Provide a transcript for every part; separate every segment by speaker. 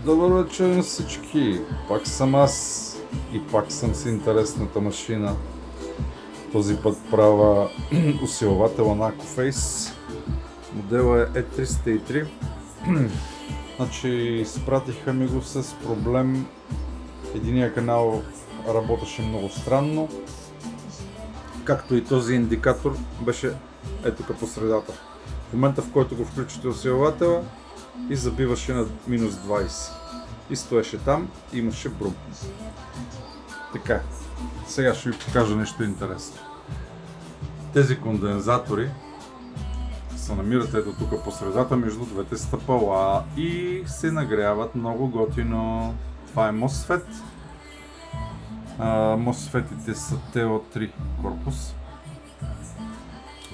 Speaker 1: Добър вечер на всички! Пак съм аз и пак съм с интересната машина. Този път правя усилвателя на Accuface. Модела е E303. Значи изпратиха ми го с проблем. Единия канал работеше много странно. Както и този индикатор беше тук по средата. В момента, в който го включите усилвателя, и забиваше на минус 20 и стоеше там и имаше брум. Така, сега ще ви покажа нещо интересно. Тези кондензатори се намират ето тук по средата между двете стъпала и се нагряват много готино. Това е MOSFET. MOSFET-ите са TO3 корпус,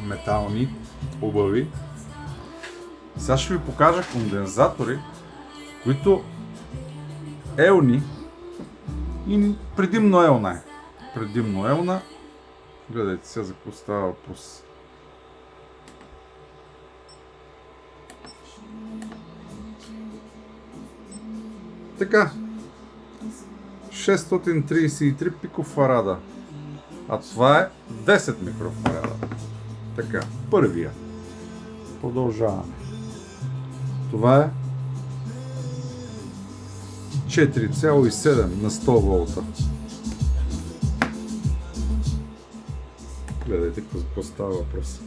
Speaker 1: метални, хубави. Сега ще ви покажа кондензатори, които елни и предимно елна е. Предимно елна. Гледайте сега за какво става въпрос. Така. 633 пикофарада. А това е 10 микрофарада. Така, първия. Продължаваме. Това е 4,7 на 100 волта. Гледайте какво става въпрос.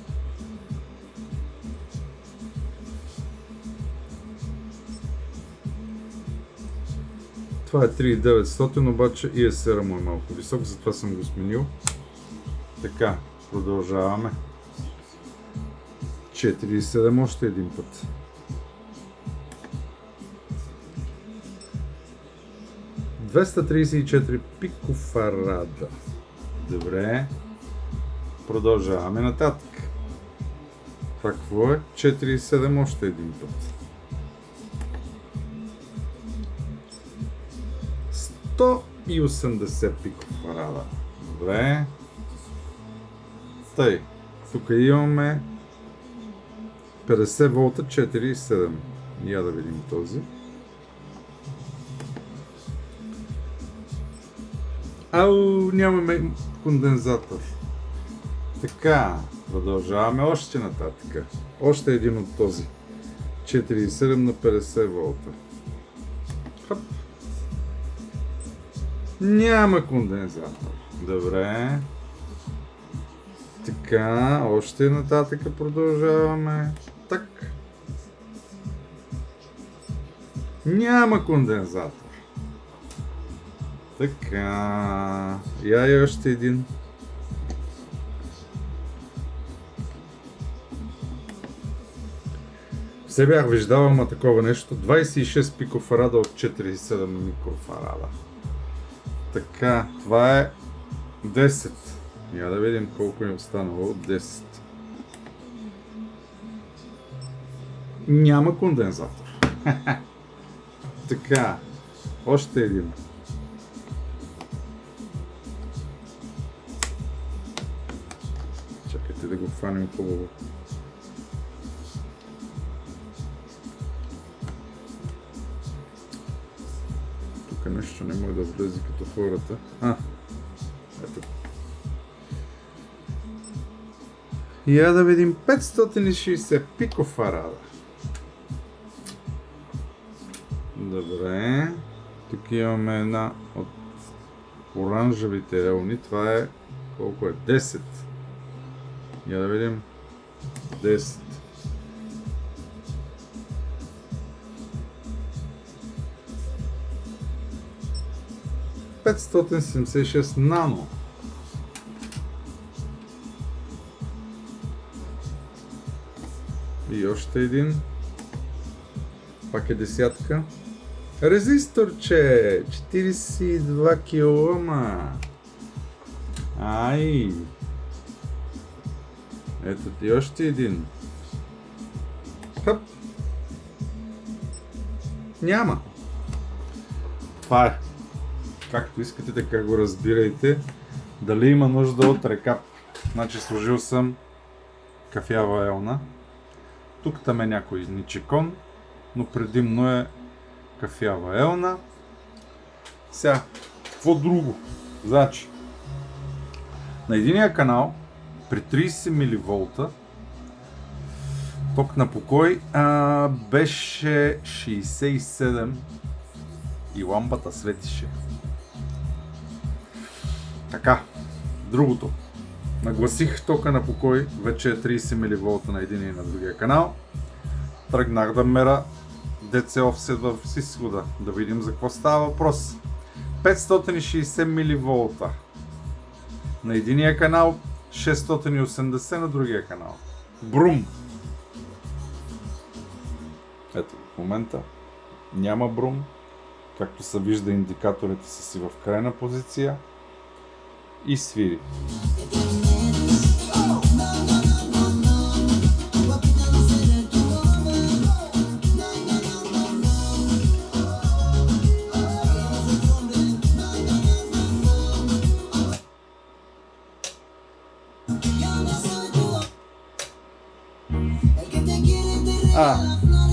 Speaker 1: Това е 3900, обаче ESR му е малко висок, затова съм го сменил. Така, продължаваме. 4,7 още един път. ...234 пикофарада. Добре. Продължаваме нататък. Това какво е? 4,7 още един път. 180 пикофарада. Добре. Тъй. Тук имаме 50 волта, 4,7. Я да видим този. Ау, нямаме кондензатор. Така, продължаваме още нататък. Още един от този. 4,7 на 50 волта. Хоп. Няма кондензатор. Добре. Така, още нататък продължаваме. Так. Няма кондензатор. Така. Я още един. Все бях виждал, ама такова нещо. 26 пикофарада от 4,7 микрофарада. Така, това е 10. Я да видим колко е останало от 10. Няма кондензатор. Така, още един. Чакайте да го хванем хубаво. Тук нещо не може да влезе като хората. Ето. Я да видим 560 пикофарада. Добре. Тук имаме една от оранжевите елни. Това е колко е? 10. Я да видим. 10. ...576 нано. И още един. Пак е десятка. Резисторче! 42 килома. Ай! Ето ти още един. Хоп! Няма. Това е. Както искате, така го разбирайте. Дали има нужда от рекап. Значи сложил съм кафява елна. Тук там е някой ничекон, но предимно е кафява елна. Сега, какво друго? Значи, на единия канал при 30 мВ ток на покой беше 67 и лампата светише. Така, другото. Нагласих тока на покой, вече е 30 мВ на един и на другия канал. Тръгнах да мера DC offset в изхода, да видим за какво става въпрос. 560 мВ на единия канал, 680 на другия канал. Брум! Ето, в момента няма брум. Както се вижда, индикаторите са си в крайна позиция и свири.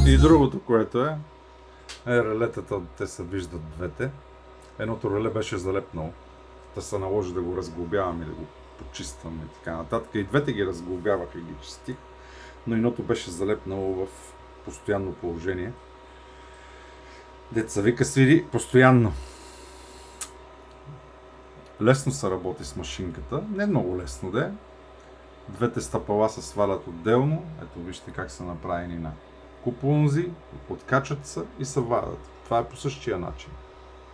Speaker 1: И другото, което е релетата, те се виждат двете. Едното реле беше залепнало. Да се наложи да го разглобявам или да го почиствам и така нататък. И двете ги разглобявах и ги чистих. Но едното беше залепнало в постоянно положение. Деца вика свири постоянно. Лесно се работи с машинката. Не много лесно да е. Двете стъпала се свалят отделно. Ето вижте как са направени на купонзи, откачат се и се вадат. Това е по същия начин.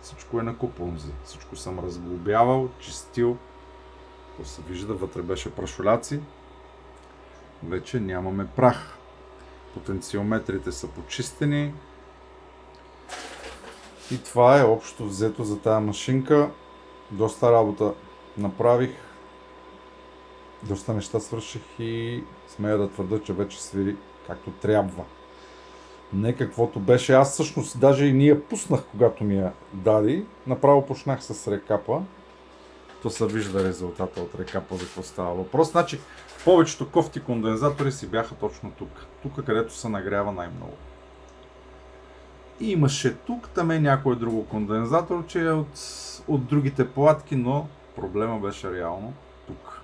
Speaker 1: Всичко е на купонзи. Всичко съм разглобявал, чистил. То се вижда, вътре беше прашоляци. Вече нямаме прах. Потенциометрите са почистени. И това е общо взето за тази машинка. Доста работа направих. Доста неща свърших и смея да твърда, че вече свири както трябва. Не каквото беше. Аз всъщност даже и ние пуснах, когато ми я дади. Направо почнах с рекапа. То се вижда резултата от рекапа за какво става въпрос. Значи, повечето кофти кондензатори си бяха точно тук. Тук, където се нагрява най-много. И имаше тук, там е някой друго кондензатор, че е от другите платки, но проблема беше реално тук.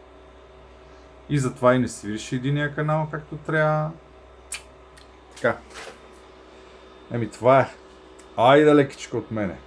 Speaker 1: И затова и не свирише единия канал както трябва. Така. Това е. Айде лекичко от мене.